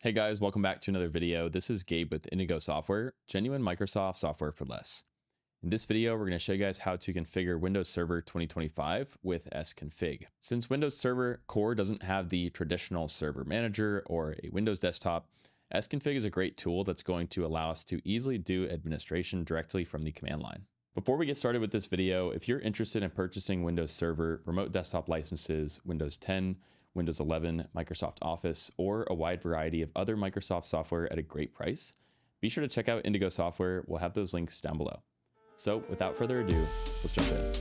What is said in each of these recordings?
Hey guys, welcome back to another video. This is Gabe with Indigo Software, genuine Microsoft software for less. In this video, we're going to show you guys how to configure Windows Server 2025 with Sconfig. Since Windows Server Core doesn't have the traditional server manager or a Windows desktop, Sconfig is a great tool that's going to allow us to easily do administration directly from the command line. Before we get started with this video, if you're interested in purchasing Windows Server, remote desktop licenses, Windows 10, Windows 11, Microsoft Office, or a wide variety of other Microsoft software at a great price, be sure to check out Indigo Software. We'll have those links down below. So without further ado, let's jump in.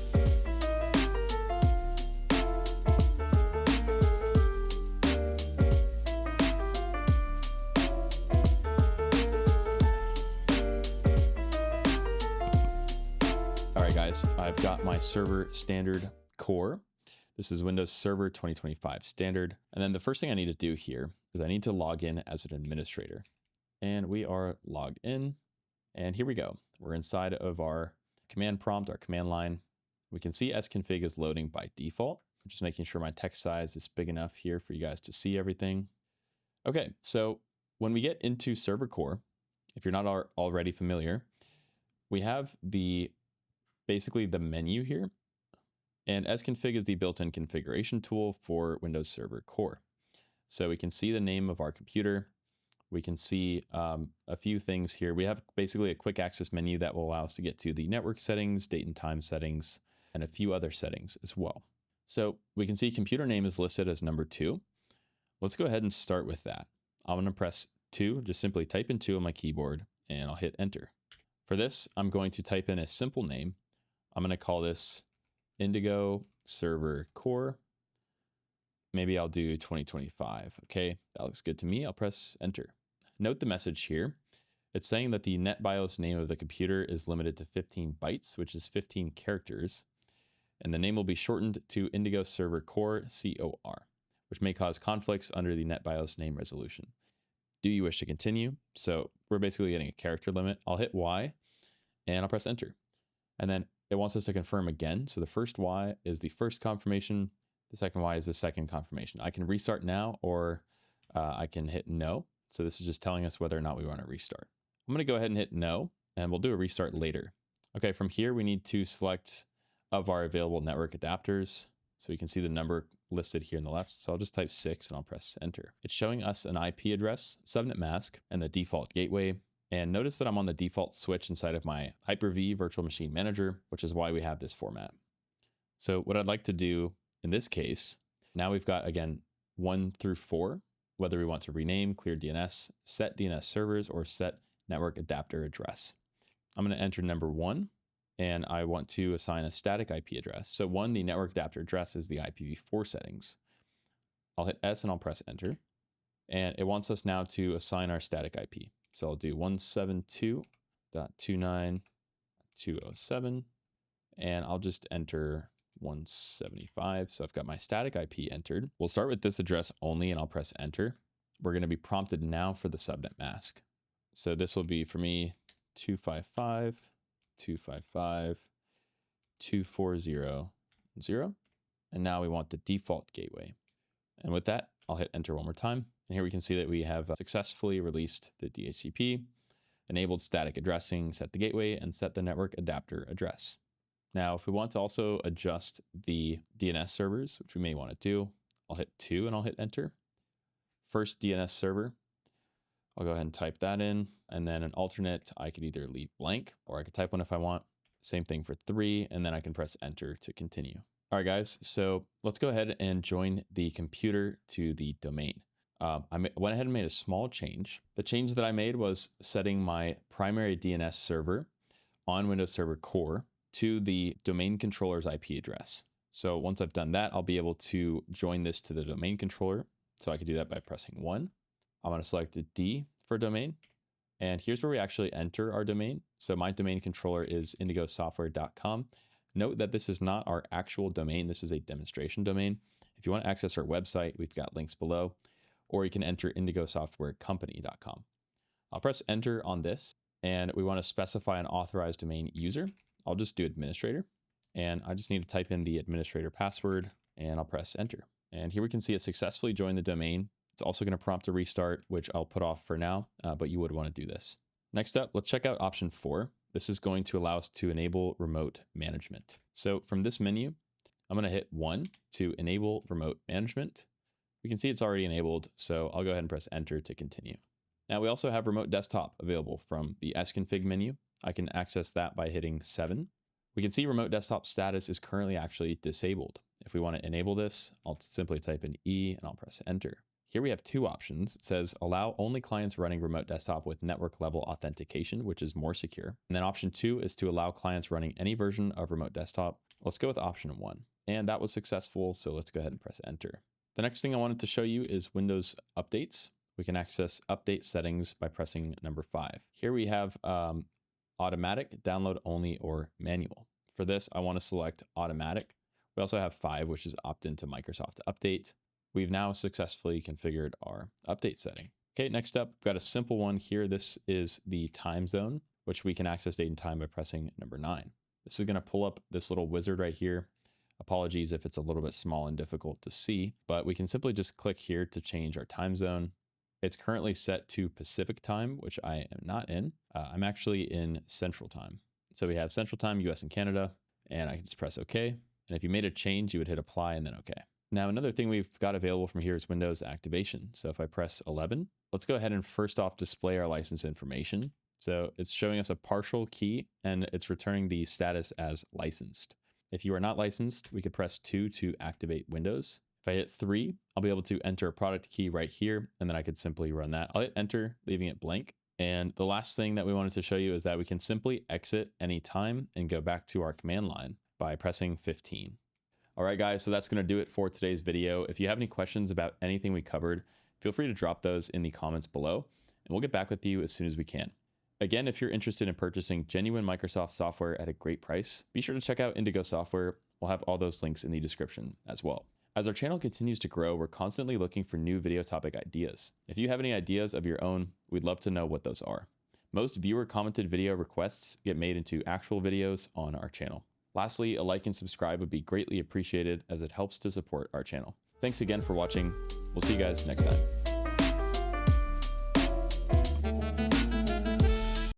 All right, guys, I've got my server standard core. This is Windows Server 2025 standard. And then the first thing I need to do here is I need to log in as an administrator. And we are logged in. And here we go. We're inside of our command prompt, our command line. We can see Sconfig is loading by default. I'm just making sure my text size is big enough here for you guys to see everything. Okay, so when we get into Server Core, if you're not already familiar, we have basically the menu here. And Sconfig is the built-in configuration tool for Windows Server Core. So we can see the name of our computer. We can see a few things here. We have basically a quick access menu that will allow us to get to the network settings, date and time settings, and a few other settings as well. So we can see computer name is listed as number 2. Let's go ahead and start with that. I'm going to press 2, just simply type in 2 on my keyboard, and I'll hit enter. For this, I'm going to type in a simple name. I'm going to call this Indigo Server Core. Maybe I'll do 2025. Okay, that looks good to me. I'll press enter. Note the message here. It's saying that the NetBIOS name of the computer is limited to 15 bytes, which is 15 characters. And the name will be shortened to Indigo Server Core, COR, which may cause conflicts under the NetBIOS name resolution. Do you wish to continue? So we're basically getting a character limit. I'll hit Y and I'll press enter. And then it wants us to confirm again. So the first Y is the first confirmation. The second Y is the second confirmation. I can restart now, or I can hit no. So this is just telling us whether or not we want to restart. I'm going to go ahead and hit no, and we'll do a restart later. Okay, from here, we need to select of our available network adapters. So you can see the number listed here on the left. So I'll just type 6 and I'll press enter. It's showing us an IP address, subnet mask, and the default gateway. And notice that I'm on the default switch inside of my Hyper-V virtual machine manager, which is why we have this format. So what I'd like to do in this case, now we've got, again, 1 through 4, whether we want to rename, clear DNS, set DNS servers, or set network adapter address. I'm going to enter number 1, and I want to assign a static IP address. So 1, the network adapter address is the IPv4 settings. I'll hit S and I'll press enter. And it wants us now to assign our static IP. So I'll do 172.29.207, and I'll just enter 175. So I've got my static IP entered. We'll start with this address only, and I'll press enter. We're going to be prompted now for the subnet mask. So this will be for me 255.255.240.0. And now we want the default gateway. And with that, I'll hit enter one more time. And here we can see that we have successfully released the DHCP, enabled static addressing, set the gateway, and set the network adapter address. Now, if we want to also adjust the DNS servers, which we may want to do, I'll hit 2 and I'll hit enter. First DNS server, I'll go ahead and type that in. And then an alternate, I could either leave blank or I could type one if I want. Same thing for 3, and then I can press enter to continue. All right, guys, so let's go ahead and join the computer to the domain. I went ahead and made a small change. The change that I made was setting my primary DNS server on Windows Server Core to the domain controller's IP address. So once I've done that, I'll be able to join this to the domain controller. So I could do that by pressing 1. I'm going to select a D for domain. And here's where we actually enter our domain. So my domain controller is indigosoftware.com. Note that this is not our actual domain. This is a demonstration domain. If you want to access our website, we've got links below, or you can enter indigosoftwarecompany.com. I'll press enter on this, and we want to specify an authorized domain user. I'll just do administrator, and I just need to type in the administrator password, and I'll press enter. And here we can see it successfully joined the domain It's also going to prompt a restart, which I'll put off for now, but you would want to do this. Next up, let's check out option 4. This is going to allow us to enable remote management. So from this menu, I'm going to hit 1 to enable remote management. We can see it's already enabled, so I'll go ahead and press enter to continue. Now we also have remote desktop available from the Sconfig menu. I can access that by hitting 7. We can see remote desktop status is currently actually disabled. If we want to enable this, I'll simply type in E and I'll press enter. Here we have 2 options. It says allow only clients running remote desktop with network level authentication, which is more secure. And then option 2 is to allow clients running any version of remote desktop. Let's go with option 1. And that was successful, so let's go ahead and press enter. The next thing I wanted to show you is Windows updates. We can access update settings by pressing number 5. Here we have automatic, download only, or manual. For this, I want to select automatic. We also have 5, which is opt into Microsoft Update. We've now successfully configured our update setting. Okay, next up, we've got a simple one here. This is the time zone, which we can access date and time by pressing number 9. This is going to pull up this little wizard right here. Apologies if it's a little bit small and difficult to see, but we can simply just click here to change our time zone. It's currently set to Pacific time, which I am not in. I'm actually in Central time. So we have Central time, US and Canada, and I can just press OK. And if you made a change, you would hit apply and then OK. Now, another thing we've got available from here is Windows activation. So if I press 11, let's go ahead and first off display our license information. So it's showing us a partial key and it's returning the status as licensed. If you are not licensed, we could press 2 to activate Windows. If I hit 3, I'll be able to enter a product key right here, and then I could simply run that. I'll hit enter, leaving it blank. And the last thing that we wanted to show you is that we can simply exit anytime and go back to our command line by pressing 15. All right, guys, so that's going to do it for today's video. If you have any questions about anything we covered, feel free to drop those in the comments below, and we'll get back with you as soon as we can. Again, if you're interested in purchasing genuine Microsoft software at a great price, be sure to check out Indigo software. We'll have all those links in the description as well. As our channel continues to grow, we're constantly looking for new video topic ideas. If you have any ideas of your own, we'd love to know what those are. Most viewer commented video requests get made into actual videos on our channel. Lastly, a like and subscribe would be greatly appreciated as it helps to support our channel. Thanks again for watching. We'll see you guys next time.